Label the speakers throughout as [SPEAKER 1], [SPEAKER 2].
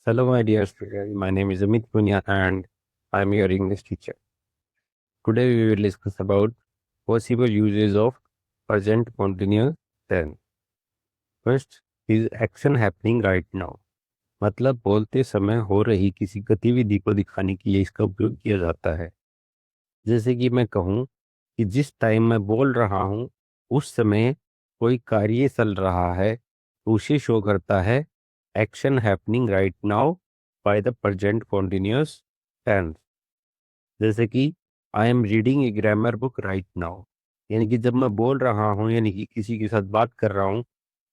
[SPEAKER 1] Hello, my dear student. My name is Amit Punya and I am your English teacher. Today we will discuss about possible uses of present continuous tense. First is action happening right now. मतलब बोलते समय हो रही किसी गतिविधि को दिखाने के लिए इसका उपयोग किया जाता है। जैसे कि मैं कहूँ कि जिस टाइम मैं बोल रहा हूँ उस समय कोई कार्य चल रहा है तो उसे शो करता है action happening right now by the present continuous tense. जैसे कि I am reading a grammar book right now, यानी कि जब मैं बोल रहा हूँ यानी कि किसी के साथ बात कर रहा हूँ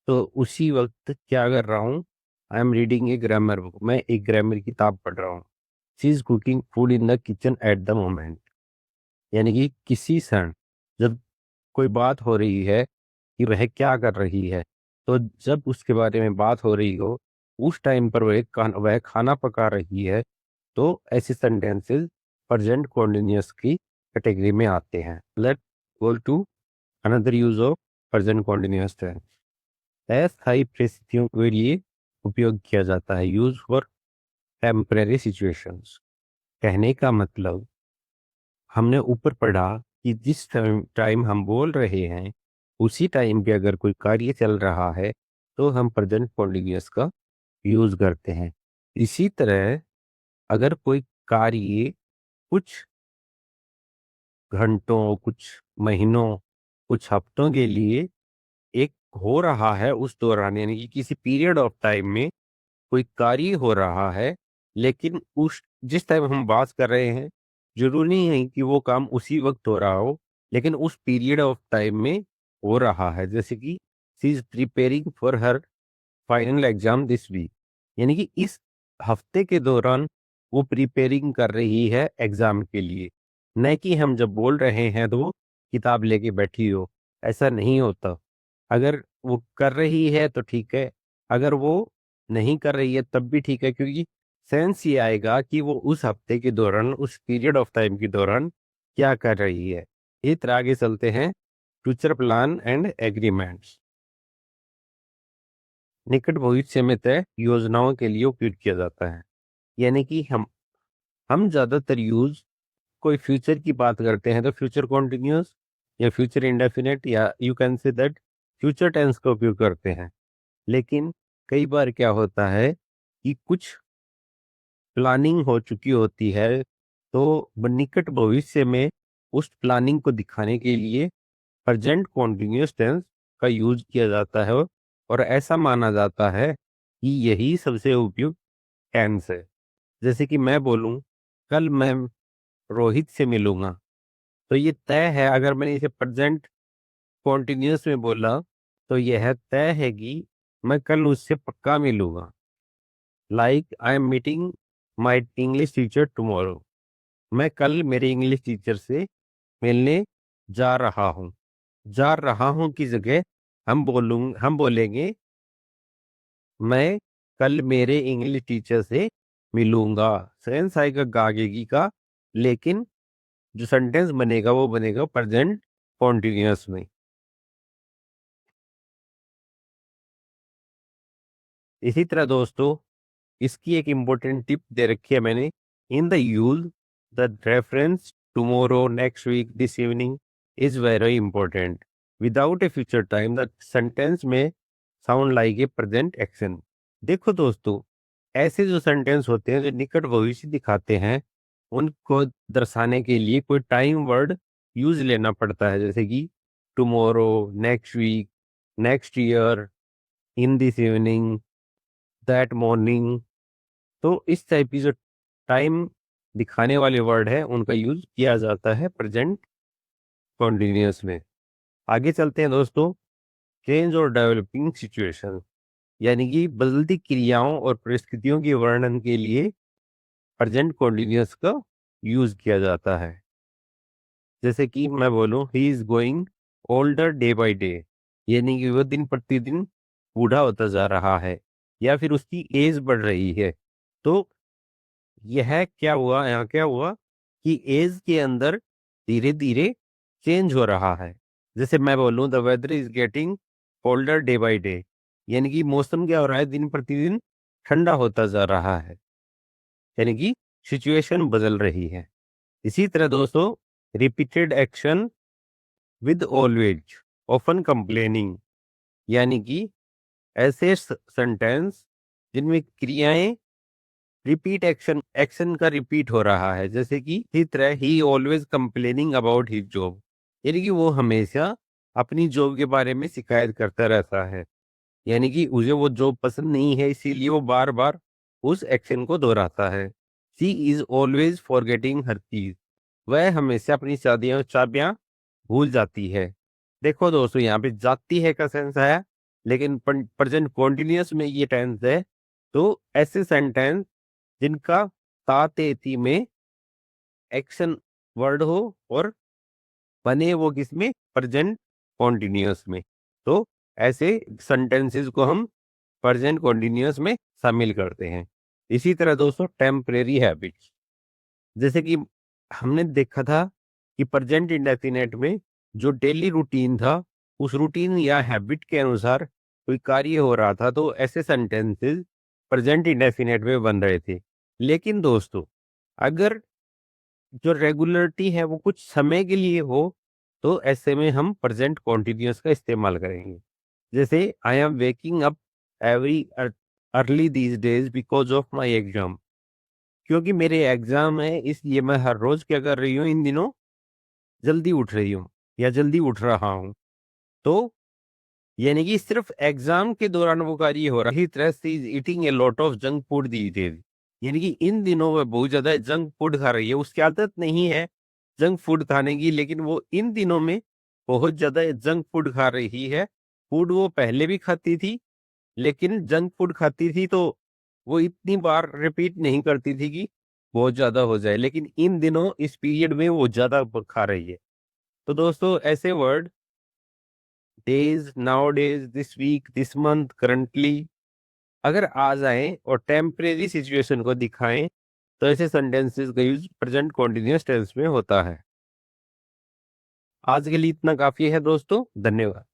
[SPEAKER 1] तो उसी वक्त क्या कर रहा हूँ, आई am reading a grammar book, मैं एक ग्रामर की किताब पढ़ रहा हूँ। She is cooking food in the kitchen at the moment, यानी कि किसी क्षण जब कोई बात हो रही है कि वह क्या कर रही है, तो जब उसके बारे में बात हो रही हो उस टाइम पर वह खाना पका रही है, तो ऐसे सेंटेंसेस प्रेजेंट कॉन्टिन्यूअस की कैटेगरी में आते हैं। Let go to another use of present continuous tense. अस्थायी परिस्थितियों के लिए उपयोग किया जाता है, यूज फॉर टेम्परेरी सिचुएशंस। कहने का मतलब हमने ऊपर पढ़ा कि जिस टाइम हम बोल रहे हैं उसी टाइम पे अगर कोई कार्य चल रहा है तो हम प्रेजेंट कॉन्टिन्यूअस का यूज करते हैं। इसी तरह अगर कोई कार्य कुछ घंटों, कुछ महीनों, कुछ हफ्तों के लिए एक हो रहा है उस दौरान, यानी कि किसी पीरियड ऑफ टाइम में कोई कार्य हो रहा है, लेकिन उस जिस टाइम हम बात कर रहे हैं जरूरी नहीं है कि वो काम उसी वक्त हो रहा हो, लेकिन उस पीरियड ऑफ टाइम में हो रहा है। जैसे कि she is preparing for her final exam this week, यानी कि इस हफ्ते के दौरान वो प्रिपेयरिंग कर रही है एग्जाम के लिए। न कि हम जब बोल रहे हैं तो वो किताब लेके बैठी हो, ऐसा नहीं होता। अगर वो कर रही है तो ठीक है, अगर वो नहीं कर रही है तब भी ठीक है, क्योंकि सेंस ये आएगा कि वो उस हफ्ते के दौरान, उस पीरियड ऑफ टाइम के दौरान क्या कर रही है। इस तरह आगे चलते हैं। Future plan and agreements. निकट भविष्य में तय योजनाओं के लिए उपयोग किया जाता है, यानी कि हम ज्यादातर यूज कोई फ्यूचर की बात करते हैं तो फ्यूचर कॉन्टिन्यूअस या फ्यूचर इंडेफिनेट या you can say that future tense का उपयोग करते हैं। लेकिन कई बार क्या होता है कि कुछ प्लानिंग हो चुकी होती है तो निकट भविष्य में उस प्लानिंग को दिखाने के लिए प्रेजेंट कॉन्टिन्यूअस टेंस का यूज किया जाता है, और ऐसा माना जाता है कि यही सबसे उपयुक्त टेंस है। जैसे कि मैं बोलूं कल मैं रोहित से मिलूंगा, तो ये तय है। अगर मैंने इसे प्रेजेंट कॉन्टिन्यूअस में बोला तो यह तय है कि मैं कल उससे पक्का मिलूंगा। Like I am meeting my English teacher tomorrow, मैं कल मेरे इंग्लिश टीचर से मिलने जा रहा हूँ। जा रहा हूँ की जगह हम बोलेंगे मैं कल मेरे इंग्लिश टीचर से मिलूंगा। सेंस आएगा गागेगी का, लेकिन जो सेंटेंस बनेगा वो बनेगा प्रेजेंट कॉन्टिन्यूअस में। इसी तरह दोस्तों इसकी एक इम्पोर्टेंट टिप दे रखी है मैंने। In the use the reference tomorrow, next week, this evening is very important. Without a future time the sentence में sound like a present action. देखो दोस्तों, ऐसे जो सेंटेंस होते हैं जो निकट भविष्य दिखाते हैं उनको दर्शाने के लिए कोई टाइम वर्ड यूज लेना पड़ता है, जैसे कि tomorrow, next week, next year, in this evening, that morning. तो इस टाइप की जो टाइम दिखाने वाले वर्ड है उनका यूज किया जाता है प्रेजेंट कॉन्टिन्यूअस में। आगे चलते हैं दोस्तों। चेंज और डेवलपिंग सिचुएशन, यानी कि बदलती क्रियाओं और परिस्थितियों के वर्णन के लिए प्रेजेंट कॉन्टिन्यूअस का यूज किया जाता है। जैसे कि मैं बोलूं he is going older day by day, यानी कि वो दिन प्रतिदिन बूढ़ा होता जा रहा है या फिर उसकी एज बढ़ रही है। तो यह क्या हुआ, यहाँ क्या हुआ कि एज के अंदर धीरे धीरे चेंज हो रहा है। जैसे मैं बोलूं the weather is getting colder day by day, यानी कि मौसम क्या हो रहा है दिन प्रतिदिन ठंडा होता जा रहा है, यानी कि सिचुएशन बदल रही है। इसी तरह दोस्तों, repeated action with always often complaining, यानी कि ऐसे सेंटेंस जिनमें क्रियाएं रिपीट एक्शन एक्शन का रिपीट हो रहा है, जैसे कि इसी तरह ही always complaining about his job, यानी कि वो हमेशा अपनी जॉब के बारे में शिकायत करता रहता है, यानी कि उसे वो जॉब पसंद नहीं है, इसीलिए वो बार बार उस एक्शन को दोहराता है। शी इज ऑलवेज फॉरगेटिंग हर चीज, वह हमेशा अपनी चाबियां चाबियां भूल जाती है। देखो दोस्तों, यहाँ पे जाती है का सेंस आया, लेकिन प्रेजेंट कॉन्टिन्यूअस में ये टेंस है। तो ऐसे सेंटेंस जिनका तातेती में एक्शन वर्ड हो और बने वो किसमें, प्रेजेंट कॉन्टिन्यूअस में, तो ऐसे सेंटेंसेस को हम प्रेजेंट कॉन्टिन्यूअस में शामिल करते हैं। इसी तरह दोस्तों, टेम्परेरी हैबिट्स, जैसे कि हमने देखा था कि प्रेजेंट इंडेफिनेट में जो डेली रूटीन था, उस रूटीन या हैबिट के अनुसार कोई कार्य हो रहा था, तो ऐसे सेंटेंसेस प्रेजेंट इंडेफिनेट में बन रहे थे। लेकिन दोस्तों, अगर जो रेगुलरिटी है वो कुछ समय के लिए हो, तो ऐसे में हम प्रेजेंट कॉन्टिन्यूअस का इस्तेमाल करेंगे। जैसे I am waking up every early these days because of my exam, क्योंकि मेरे एग्जाम है इसलिए मैं हर रोज क्या कर रही हूँ, इन दिनों जल्दी उठ रही हूँ या जल्दी उठ रहा हूँ। तो यानी कि सिर्फ एग्जाम के दौरान वो कार्य हो रहा है। इसी तरह से is eating a lot of junk food these days, यानी कि इन दिनों में बहुत ज्यादा जंक फूड खा रही है। उसकी आदत नहीं है जंक फूड खाने की, लेकिन वो इन दिनों में बहुत ज्यादा जंक फूड खा रही है। फूड वो पहले भी खाती थी, लेकिन जंक फूड खाती थी तो वो इतनी बार रिपीट नहीं करती थी कि बहुत ज्यादा हो जाए, लेकिन इन दिनों इस पीरियड में वो ज्यादा खा रही है। तो दोस्तों, ऐसे word days, nowadays, this week, this month, currently अगर आ जाएं और टेम्परेरी सिचुएशन को दिखाएं, तो ऐसे सेंटेंसेस का यूज प्रेजेंट कॉन्टिन्यूअस टेंस में होता है। आज के लिए इतना काफी है दोस्तों, धन्यवाद।